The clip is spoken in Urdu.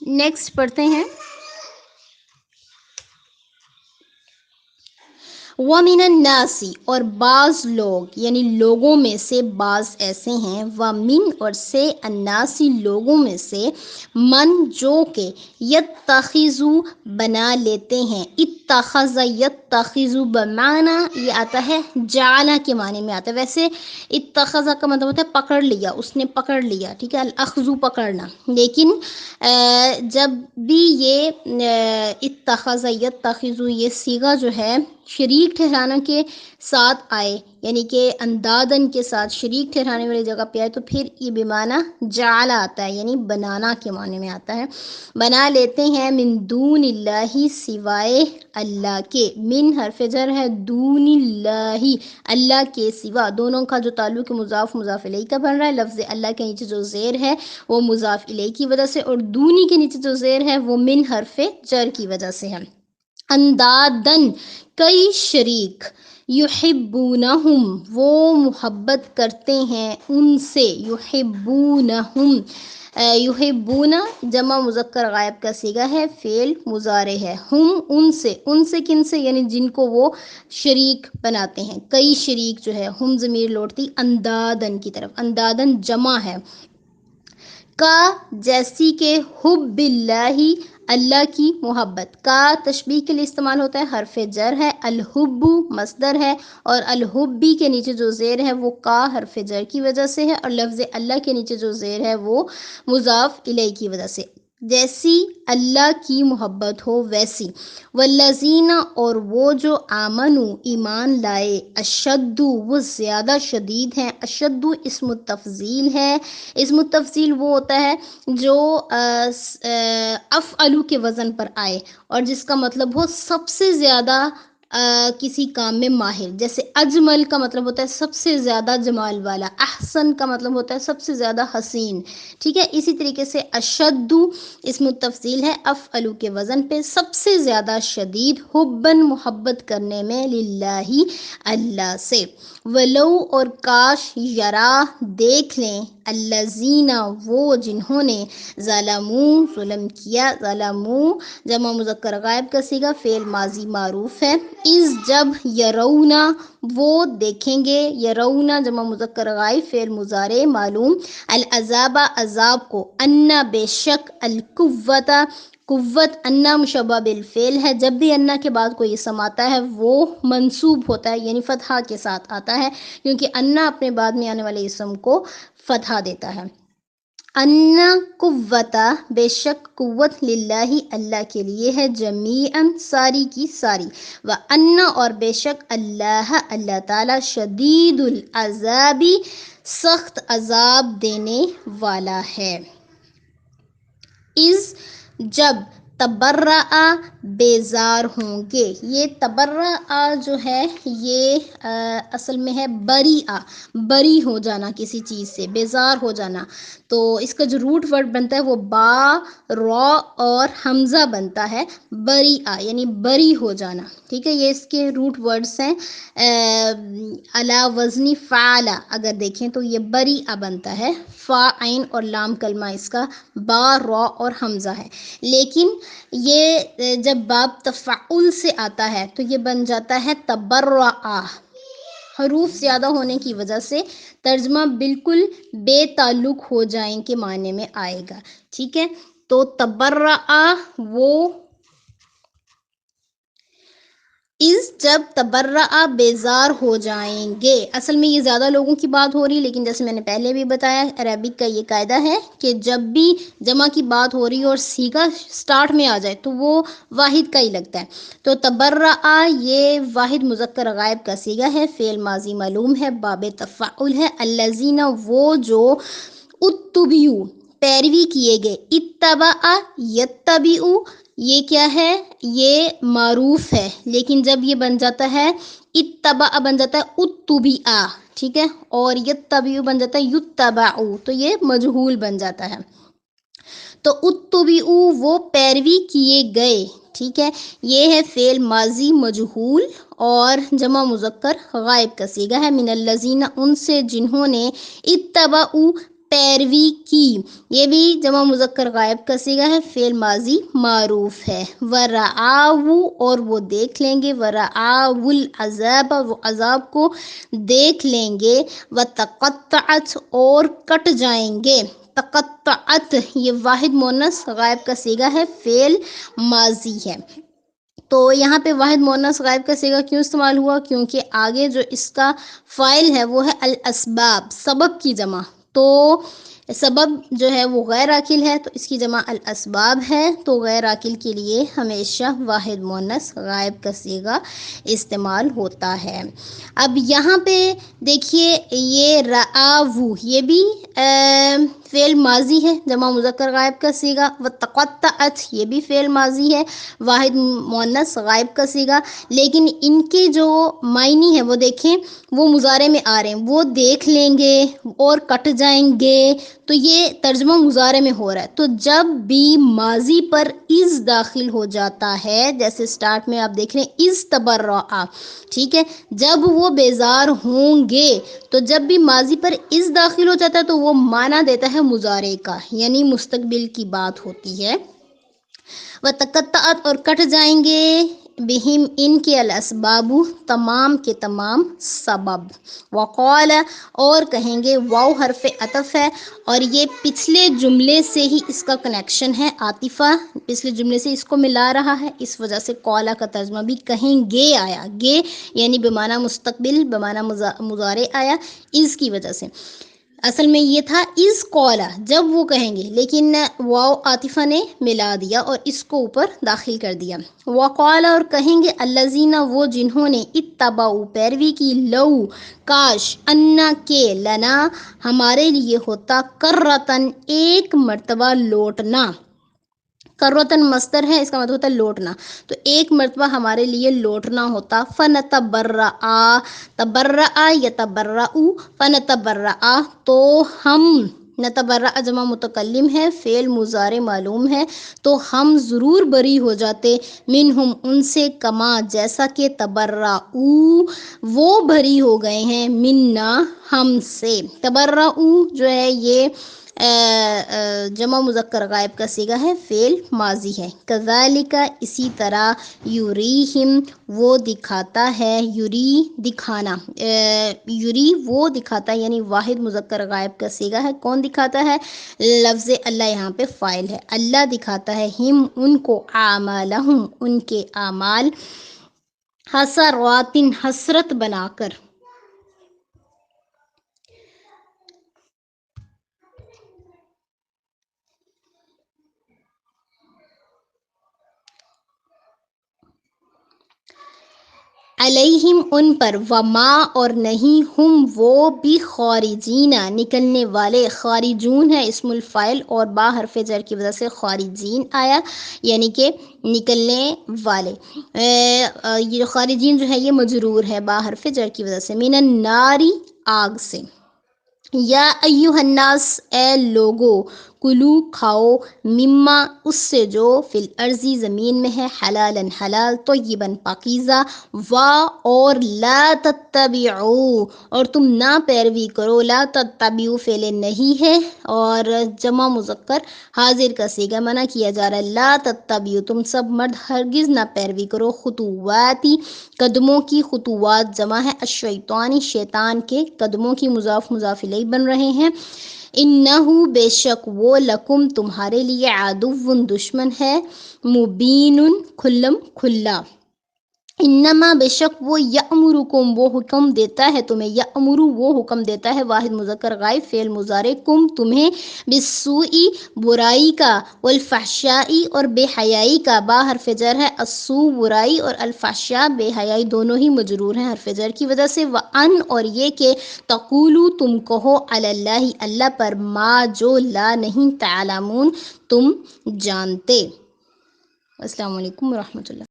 نیکسٹ پڑھتے ہیں. وَمِنَ النَّاسِ اور بعض لوگ یعنی لوگوں میں سے بعض ایسے ہیں. وَمِن اور سے النَّاسِ لوگوں میں سے من جو کہ یتخذو بنا لیتے ہیں. اتخذ یتخذ بمعنی یہ آتا ہے جعل کے معنی میں آتا ہے. ویسے اتخذ کا مطلب ہوتا ہے پکڑ لیا، اس نے پکڑ لیا، ٹھیک ہے، الاخذ پکڑنا. لیکن جب بھی یہ اتخذ یتخذ یہ صیغہ جو ہے شریک ٹھہرانا کے ساتھ آئے، یعنی کہ اندادن کے ساتھ شریک ٹھہرانے والی جگہ پہ آئے، تو پھر یہ بمعنی جعل آتا ہے، یعنی بنانا کے معنی میں آتا ہے. بنا لیتے ہیں من دون اللہ سوائے اللہ کے. من حرف جر ہے، دون اللہ اللہ کے سوا. دونوں کا جو تعلق مضاف مضاف الیہ کا بن رہا ہے. لفظ اللہ کے نیچے جو زیر ہے وہ مضاف الیہ کی وجہ سے، اور دونی کے نیچے جو زیر ہے وہ من حرف جر کی وجہ سے ہے. اندادن کئی شریک، یحبونہم وہ محبت کرتے ہیں ان سے، یحبونہم. یحبون جمع مذکر غائب کا صیغہ ہے، فعل مضارع ہے. ہم ان سے کن سے، یعنی جن کو وہ شریک بناتے ہیں. کئی شریک جو ہے، ہم ضمیر لوٹتی اندادن کی طرف. اندادن جمع ہے. کا جیسی کہ حب اللہ اللہ کی محبت. کا تشبیہ کے لیے استعمال ہوتا ہے، حرف جر ہے. الحب مصدر ہے، اور الحبی کے نیچے جو زیر ہے وہ کا حرف جر کی وجہ سے ہے، اور لفظ اللہ کے نیچے جو زیر ہے وہ مضاف الیہ کی وجہ سے. جیسی اللہ کی محبت ہو ویسی. والذین اور وہ جو آمنو ایمان لائے، اشد وہ زیادہ شدید ہیں. اشد اسم التفضیل ہے. اسم التفضیل وہ ہوتا ہے جو افعلو کے وزن پر آئے اور جس کا مطلب ہو سب سے زیادہ کسی کام میں ماہر. جیسے اجمل کا مطلب ہوتا ہے سب سے زیادہ جمال والا، احسن کا مطلب ہوتا ہے سب سے زیادہ حسین، ٹھیک ہے. اسی طریقے سے اشد اسم التفضیل ہے افعلو کے وزن پہ، سب سے زیادہ شدید، حبن محبت کرنے میں، للہ اللہ سے. ولو اور کاش، یرا دیکھ لیں، الذین وہ جنہوں نے، ظلموا ظلم کیا. ظلموا جمع مذکر غائب کا صیغہ، فعل ماضی معروف ہے. اذ جب، یرونا وہ دیکھیں گے، یرونا جمع مذکر غائب فعل مضارع معلوم. العذاب عذاب کو، انا بے شک، القوت قوت، انا مشبہ بالفعل ہے. جب بھی انا کے بعد کوئی اسم آتا ہے وہ منصوب ہوتا ہے، یعنی فتحہ کے ساتھ آتا ہے، کیونکہ انا اپنے بعد میں آنے والے اسم کو فتحہ دیتا ہے. انا قوت بے شک قوت، للہ اللہ کے لیے ہے، جمیعاً ساری کی ساری. وانا اور بے شک اللہ اللہ تعالی، شدید العذاب سخت عذاب دینے والا ہے. اذ جب، تبرأ بیزار ہوں گے. یہ تبرأ جو ہے یہ اصل میں ہے بریئہ، بری ہو جانا کسی چیز سے، بیزار ہو جانا. تو اس کا جو روٹ ورڈ بنتا ہے وہ با، را اور حمزہ بنتا ہے، بریئہ یعنی بری ہو جانا، ٹھیک ہے. یہ اس کے روٹ ورڈز ہیں. علی وزنی فعل اگر دیکھیں تو یہ بریئہ بنتا ہے، فا عین اور لام کلمہ اس کا با، را اور حمزہ ہے. لیکن یہ جب باب تفعل سے آتا ہے تو یہ بن جاتا ہے تبرعا. حروف زیادہ ہونے کی وجہ سے ترجمہ بالکل بے تعلق ہو جائیں کے معنی میں آئے گا، ٹھیک ہے. تو تبرعا وہ، اس جب تبرعا بیزار ہو جائیں گے. اصل میں یہ زیادہ لوگوں کی بات ہو رہی، لیکن جیسے میں نے پہلے بھی بتایا عربک کا یہ قاعدہ ہے کہ جب بھی جمع کی بات ہو رہی اور صیغہ سٹارٹ میں آ جائے تو وہ واحد کا ہی لگتا ہے. تو تبرعا یہ واحد مذکر غائب کا صیغہ ہے، فعل ماضی معلوم ہے، باب تفعل ہے. الذین وہ جو، اتبعوا پیروی کیے گئے، اتبع یتبعوا یہ کیا ہے، یہ معروف ہے، لیکن جب یہ بن جاتا ہے اتبع بن جاتا ہے اتبعا، ٹھیک ہے، اور یتبعوا بن جاتا ہے یتبعوا تو یہ مجہول بن جاتا ہے. تو اتبعوا وہ پیروی کیے گئے، ٹھیک ہے. یہ ہے فعل ماضی مجہول اور جمع مذکر غائب کا صیغہ ہے. من الذین ان سے جنہوں نے، اتبعوا پیروی کی، یہ بھی جمع مذکر غائب کا صیغہ ہے، فعل ماضی معروف ہے۔ ورعاو اور وہ دیکھ لیں گے، ورعاو العذاب وہ عذاب کو دیکھ لیں گے، وتقطعت اور کٹ جائیں گے، تقطعت یہ واحد مؤنث غائب کا صیغہ ہے، فعل ماضی ہے۔ تو یہاں پہ واحد مؤنث غائب کا صیغہ کیوں استعمال ہوا؟ کیونکہ آگے جو اس کا فاعل ہے وہ ہے الاسباب، سبب کی جمع، تو سبب جو ہے وہ غیر عاقل ہے تو اس کی جمع الاسباب ہے، تو غیر عاقل کے لیے ہمیشہ واحد مؤنث غائب کا صیغہ استعمال ہوتا ہے۔ اب یہاں پہ دیکھیے یہ رآو یہ بھی فعل ماضی ہے، جمع مذکر غائب کا صیغہ، وتقطعت یہ بھی فعل ماضی ہے، واحد مؤنث غائب کا صیغہ، لیکن ان کے جو معنی ہے وہ دیکھیں وہ مضارع میں آ رہے ہیں، وہ دیکھ لیں گے اور کٹ جائیں گے، تو یہ ترجمہ مضارع میں ہو رہا ہے۔ تو جب بھی ماضی پر از داخل ہو جاتا ہے، جیسے سٹارٹ میں آپ دیکھ رہے ہیں از تبرع، ٹھیک ہے، جب وہ بیزار ہوں گے، تو جب بھی ماضی پر از داخل ہو جاتا ہے تو وہ معنی دیتا ہے مضارع کا، یعنی مستقبل کی بات ہوتی ہے۔ وتقطعت اور کٹ جائیں گے، بہم ان کے الاسباب تمام کے تمام سبب، وقال اور کہیں گے، واو حرف عطف ہے اور یہ پچھلے جملے سے ہی اس کا کنیکشن ہے، عاطفہ پچھلے جملے سے اس کو ملا رہا ہے، اس وجہ سے قولا کا ترجمہ بھی کہیں گے آیا، گے یعنی بمعنی مستقبل بمعنی مضارع آیا اس کی وجہ سے۔ اصل میں یہ تھا از قولا جب وہ کہیں گے، لیکن واو عاطفہ نے ملا دیا اور اس کو اوپر داخل کر دیا۔ وقال اور کہیں گے، الذین وہ جنہوں نے اتبعوا پیروی کی، لو کاش، انا کے، لنا ہمارے لیے ہوتا، کرتن ایک مرتبہ لوٹنا، کرتن مصدر ہے، اس کا مطلب ہوتا ہے لوٹنا، تو ایک مرتبہ ہمارے لیے لوٹنا ہوتا، فنتبرأ تبرأ یتبرأ فنتبرأ تو ہم، نتبرأ جمع متکلم ہے، فعل مضارع معلوم ہے، تو ہم ضرور بری ہو جاتے، منہم ان سے، کما جیسا کہ، تبرأ وہ بری ہو گئے ہیں، منا ہم سے۔ تبرأ جو ہے یہ جمع مذکر غائب کا صیغہ ہے، فعل ماضی ہے۔ کذالک اسی طرح، یریہم وہ دکھاتا ہے، یری دکھانا، یری وہ دکھاتا ہے یعنی واحد مذکر غائب کا صیغہ ہے، کون دکھاتا ہے؟ لفظ اللہ یہاں پہ فاعل ہے، اللہ دکھاتا ہے، ہم ان کو، اعمالہم ان کے اعمال، حسرات حسرت بنا کر۔ علیہم ان پر، وما اور نہیں، ہم وہ بھی، خارجین نکلنے والے، خارجون ہے اسم الفاعل اور با حرف جر کی وجہ سے خارجین آیا یعنی کہ نکلنے والے، یہ خارجین جو ہے یہ مجرور ہے با حرف جر کی وجہ سے، من الناری آگ سے۔ یا ایہا الناس اے لوگو، کلو کھاؤ، مما اس سے جو، فی الارضی زمین میں ہے، حلالا حلال، طیبا پاکیزہ، اور لا تتبعوا اور تم نہ پیروی کرو، لا تتبعوا فعل نہیں ہے اور جمع مذکر حاضر کا صیغہ منع کیا جا رہا ہے، لا تتبعوا تم سب مرد ہرگز نہ پیروی کرو، خطواتی قدموں کی، خطوات جمع ہے الشیطانی شیطان کے، قدموں کی مضاف مضاف الیہ بن رہے ہیں، انہو بے شک وہ، لکم تمہارے لیے، عدو دشمن ہے، مبین کھلم کھلا، انما بے شک وہ، یأمرکم وہ حکم دیتا ہے تمہیں، یأمر وہ حکم دیتا ہے، واحد مذکر غائب فعل مضارع، کم تمہیں، بالسوء برائی کا، والفحشاء اور بے حیائی کا، با حرف جر ہے، السوء برائی اور الفحشاء بے حیائی دونوں ہی مجرور ہیں حرف جر کی وجہ سے، وان اور یہ کہ، تقولو تم کہو، علی اللہ اللہ پر، ما جو، لا نہیں، تعلمون تم جانتے۔ السلام علیکم ورحمۃ اللہ۔